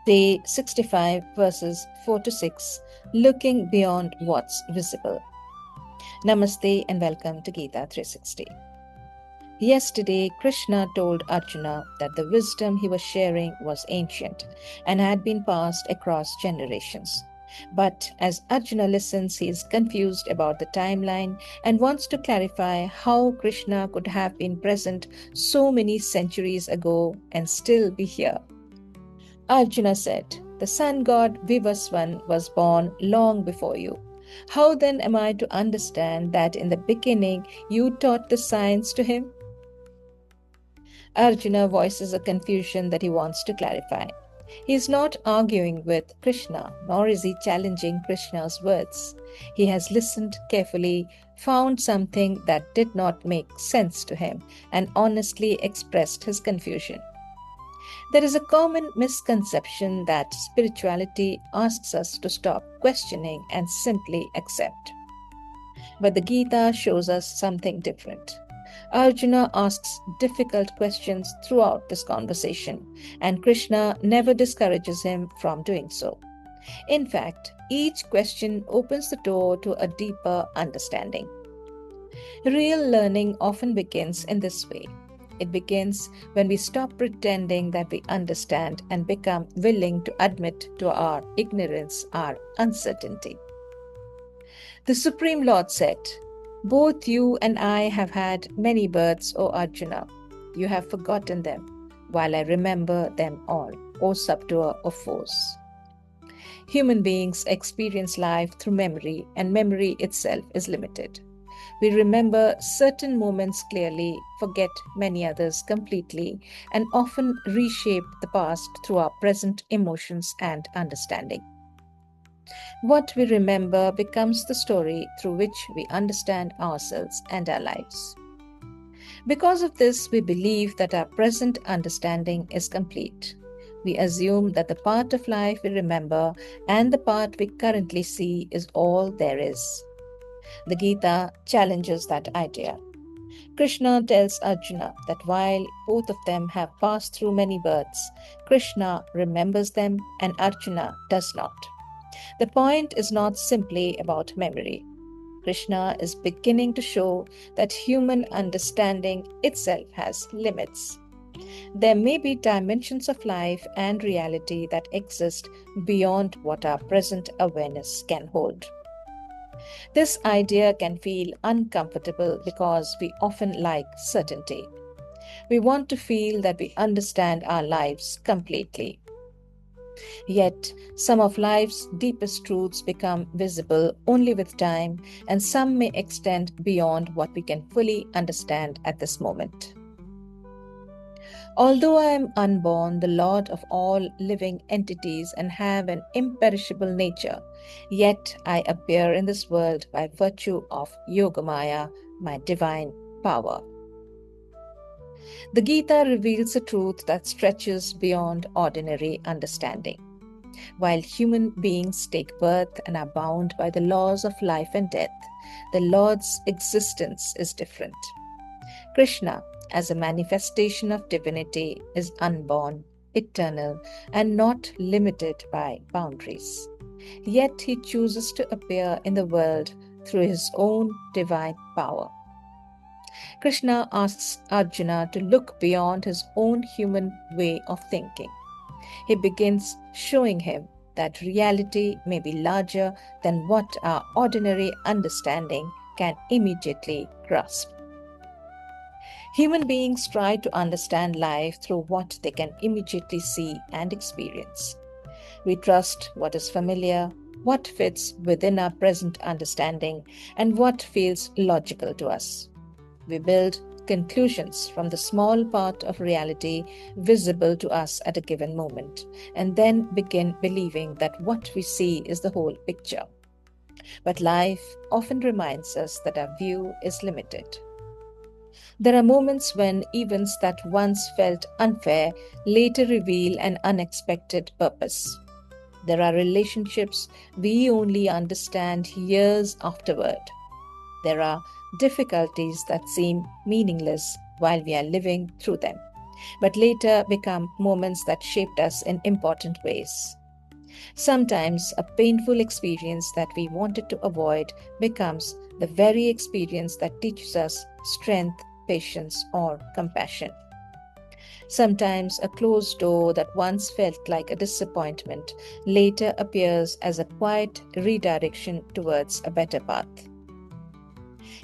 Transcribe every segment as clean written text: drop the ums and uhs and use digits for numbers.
Day 65, verses 4 to 6, Looking Beyond What's Visible. Namaste and welcome to Gita 360. Yesterday, Krishna told Arjuna that the wisdom he was sharing was ancient and had been passed across generations. But as Arjuna listens, he is confused about the timeline and wants to clarify how Krishna could have been present so many centuries ago and still be here. Arjuna said, "The sun god Vivaswan was born long before you. How then am I to understand that in the beginning you taught the science to him?" Arjuna voices a confusion that he wants to clarify. He is not arguing with Krishna, nor is he challenging Krishna's words. He has listened carefully, found something that did not make sense to him, and honestly expressed his confusion. There is a common misconception that spirituality asks us to stop questioning and simply accept. But the Gita shows us something different. Arjuna asks difficult questions throughout this conversation, and Krishna never discourages him from doing so. In fact, each question opens the door to a deeper understanding. Real learning often begins in this way. It begins when we stop pretending that we understand and become willing to admit to our ignorance, our uncertainty. The Supreme Lord said, "Both you and I have had many births, O Arjuna. You have forgotten them, while I remember them all, O subduer of foes." Human beings experience life through memory, and memory itself is limited. We remember certain moments clearly, forget many others completely, and often reshape the past through our present emotions and understanding. What we remember becomes the story through which we understand ourselves and our lives. Because of this, we believe that our present understanding is complete. We assume that the part of life we remember and the part we currently see is all there is. The Gita challenges that idea. Krishna tells Arjuna that while both of them have passed through many births, Krishna remembers them and Arjuna does not. The point is not simply about memory. Krishna is beginning to show that human understanding itself has limits. There may be dimensions of life and reality that exist beyond what our present awareness can hold. This idea can feel uncomfortable because we often like certainty. We want to feel that we understand our lives completely. Yet, some of life's deepest truths become visible only with time, and some may extend beyond what we can fully understand at this moment. Although I am unborn, the Lord of all living entities, and have an imperishable nature, yet I appear in this world by virtue of Yogamaya, my divine power. The Gita reveals a truth that stretches beyond ordinary understanding. While human beings take birth and are bound by the laws of life and death, the Lord's existence is different. Krishna, as a manifestation of divinity, is unborn, eternal, and not limited by boundaries. Yet he chooses to appear in the world through his own divine power. Krishna asks Arjuna to look beyond his own human way of thinking. He begins showing him that reality may be larger than what our ordinary understanding can immediately grasp. Human beings try to understand life through what they can immediately see and experience. We trust what is familiar, what fits within our present understanding, and what feels logical to us. We build conclusions from the small part of reality visible to us at a given moment, and then begin believing that what we see is the whole picture. But life often reminds us that our view is limited. There are moments when events that once felt unfair later reveal an unexpected purpose. There are relationships we only understand years afterward. There are difficulties that seem meaningless while we are living through them, but later become moments that shaped us in important ways. Sometimes a painful experience that we wanted to avoid becomes the very experience that teaches us strength, patience, or compassion. Sometimes a closed door that once felt like a disappointment later appears as a quiet redirection towards a better path.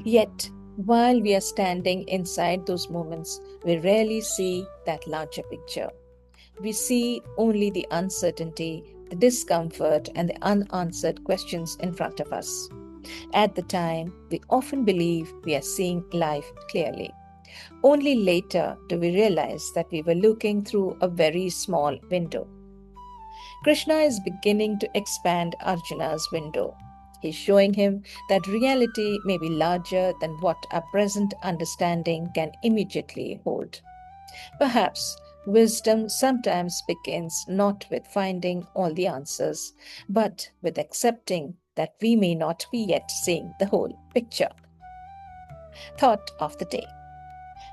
Yet, while we are standing inside those moments, we rarely see that larger picture. We see only the uncertainty, the discomfort, and the unanswered questions in front of us. At the time, we often believe we are seeing life clearly. Only later do we realize that we were looking through a very small window. Krishna is beginning to expand Arjuna's window. He's showing him that reality may be larger than what our present understanding can immediately hold. Perhaps wisdom sometimes begins not with finding all the answers, but with accepting that we may not be yet seeing the whole picture. Thought of the day.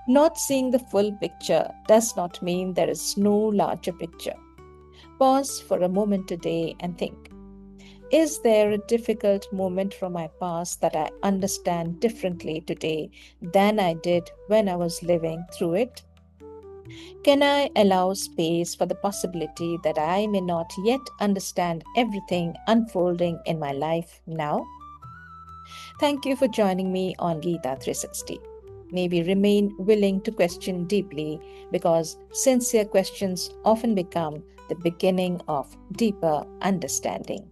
Not seeing the full picture does not mean there is no larger picture. Pause for a moment today and think. Is there a difficult moment from my past that I understand differently today than I did when I was living through it? Can I allow space for the possibility that I may not yet understand everything unfolding in my life now? Thank you for joining me on Geeta 360. May we remain willing to question deeply because sincere questions often become the beginning of deeper understanding.